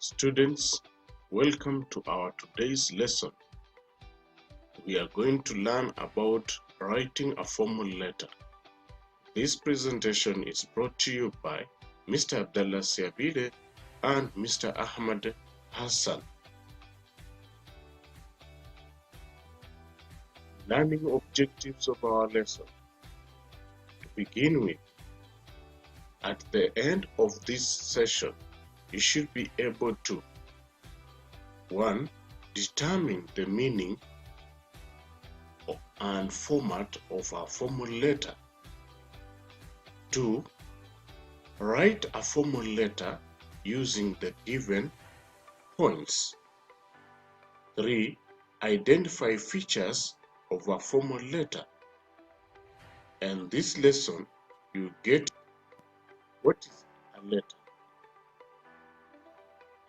Students, welcome to our today's lesson. We are going to learn about writing a formal letter. This presentation is brought to you by Mr. Abdallah Siabide and Mr. Ahmad Hassan. Learning objectives of our lesson. To begin with, at the end of this session, you should be able to 1. Determine the meaning and format of a formal letter. 2. Write a formal letter using the given points. 3. Identify features of a formal letter. And this lesson, you get what is a letter.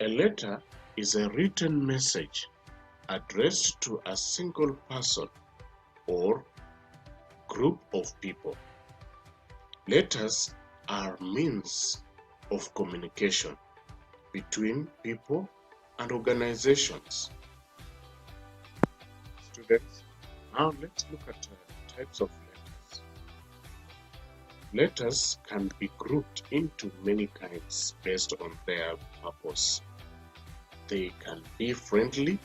A letter is a written message addressed to a single person or group of people. Letters are means of communication between people and organizations. Students, now let's look at types of letters. Letters can be grouped into many kinds based on their purpose. They can be friendly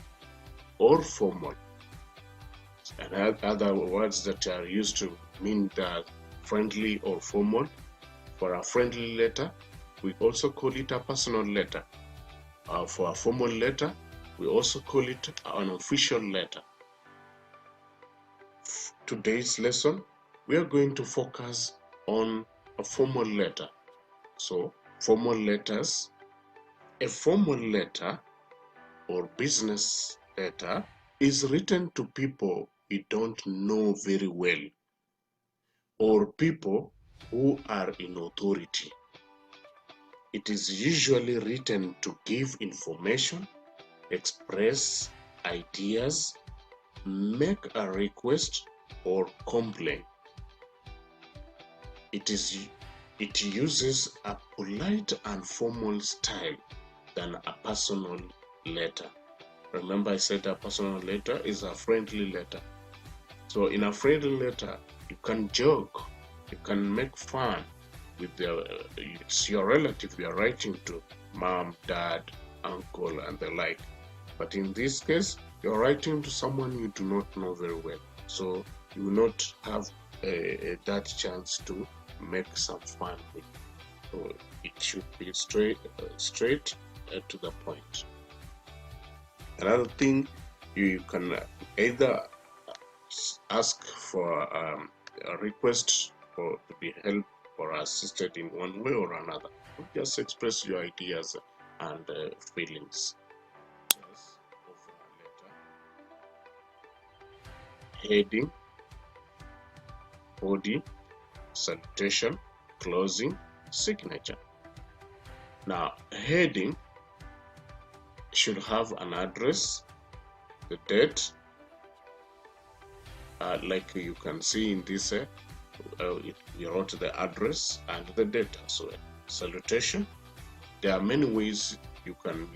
or formal. And other words that are used to mean that friendly or formal. For a friendly letter, we also call it a personal letter. For a formal letter, we also call it an official letter. Today's lesson, we are going to focus on a formal letter. So, formal letters. A formal letter or business letter is written to people we don't know very well or people who are in authority. It is usually written to give information, express ideas, make a request, or complain. It uses a polite and formal style than a personal letter. Remember, I said a personal letter is a friendly letter. So in a friendly letter, you can joke, you can make fun with it's your relative you are writing to, mom, dad, uncle, and the like. But in this case, you're writing to someone you do not know very well. So you will not have that chance to make some fun with. So it should be straight to the point. Another thing, you can either ask for a request to be helped or assisted in one way or another. Just express your ideas and feelings. Yes, of a letter. Heading, body, salutation, closing, signature. Now, heading should have an address, the date, like you can see in this, you wrote the address and the date as well. Salutation. There are many ways you can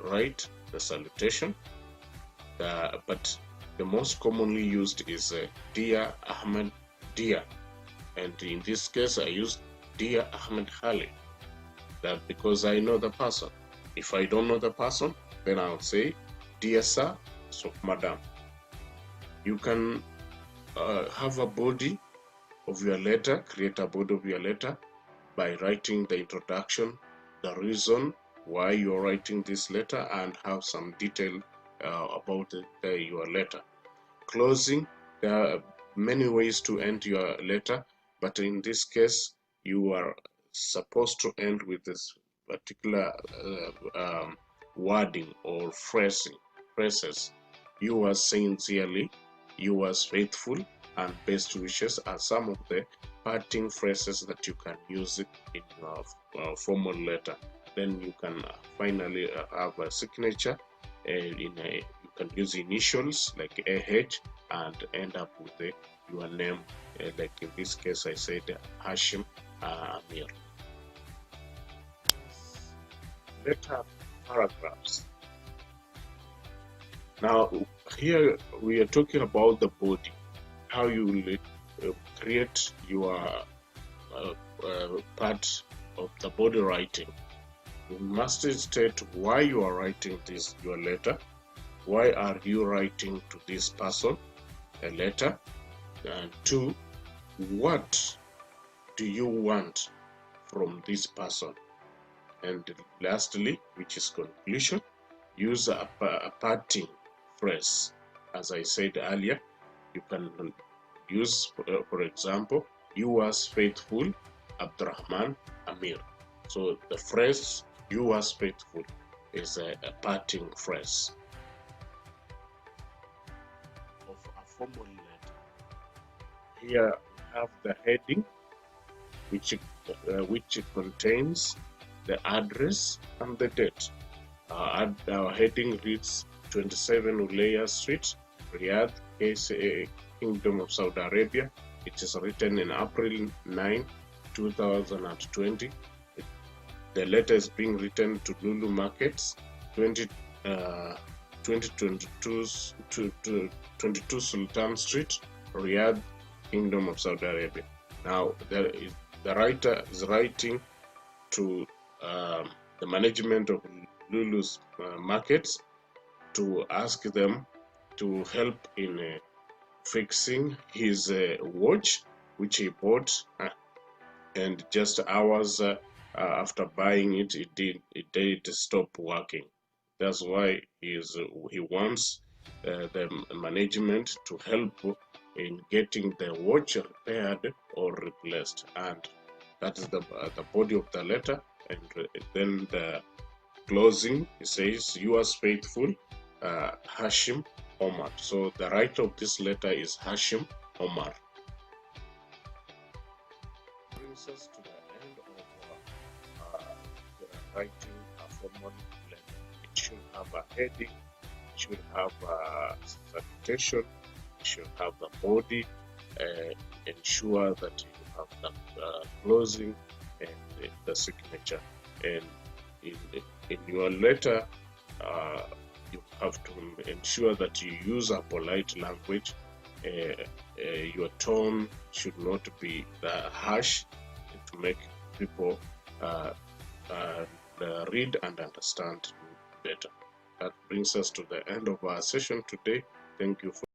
write the salutation, but the most commonly used is Dear Ahmed, Dear. And in this case, I used Dear Ahmed Khalid. That because I know the person. If I don't know the person, then I'll say Dear Sir, so Madam. You can have a body of your letter, create a body of your letter by writing the introduction, the reason why you're writing this letter, and have some detail about your letter. Closing, there are many ways to end your letter, but in this case, you are supposed to end with this particular wording or phrases. You are sincerely, you are faithful, and best wishes are some of the parting phrases that you can use in your formal letter. Then you can finally have a signature. You can use initials like AH and end up with your name. Like in this case, I said Hashim Amir. Letter paragraphs. Now, here we are talking about the body, how you will create your part of the body writing. You must state why you are writing this your letter. Why are you writing to this person a letter? And 2, what do you want from this person? And lastly, which is conclusion, use a parting phrase. As I said earlier, you can use, for example, yours faithful, Abdurrahman Amir. So the phrase yours faithful is a parting phrase of a formal letter. Here we have the heading, which contains the address and the date. Our heading reads 27 Uleya Street, Riyadh, KSA, Kingdom of Saudi Arabia. It is written in April 9, 2020. The letter is being written to Lulu Markets, 22 Sultan Street, Riyadh, Kingdom of Saudi Arabia. Now, the writer is writing to the management of Lulu's Markets to ask them to help in fixing his watch, which he bought, and just hours after buying it, it did stop working. That's why he wants the management to help in getting the watch repaired or replaced, and that is the body of the letter. And then the closing, it says, yours faithful, Hashim Omar. So the writer of this letter is Hashim Omar. Brings us to the end of writing a formal letter. It should have a heading, it should have a salutation, it should have the body, ensure that you have the closing and the signature. And in your letter, you have to ensure that you use a polite language. Your tone should not be harsh to make people read and understand better. That brings us to the end of our session today. Thank you for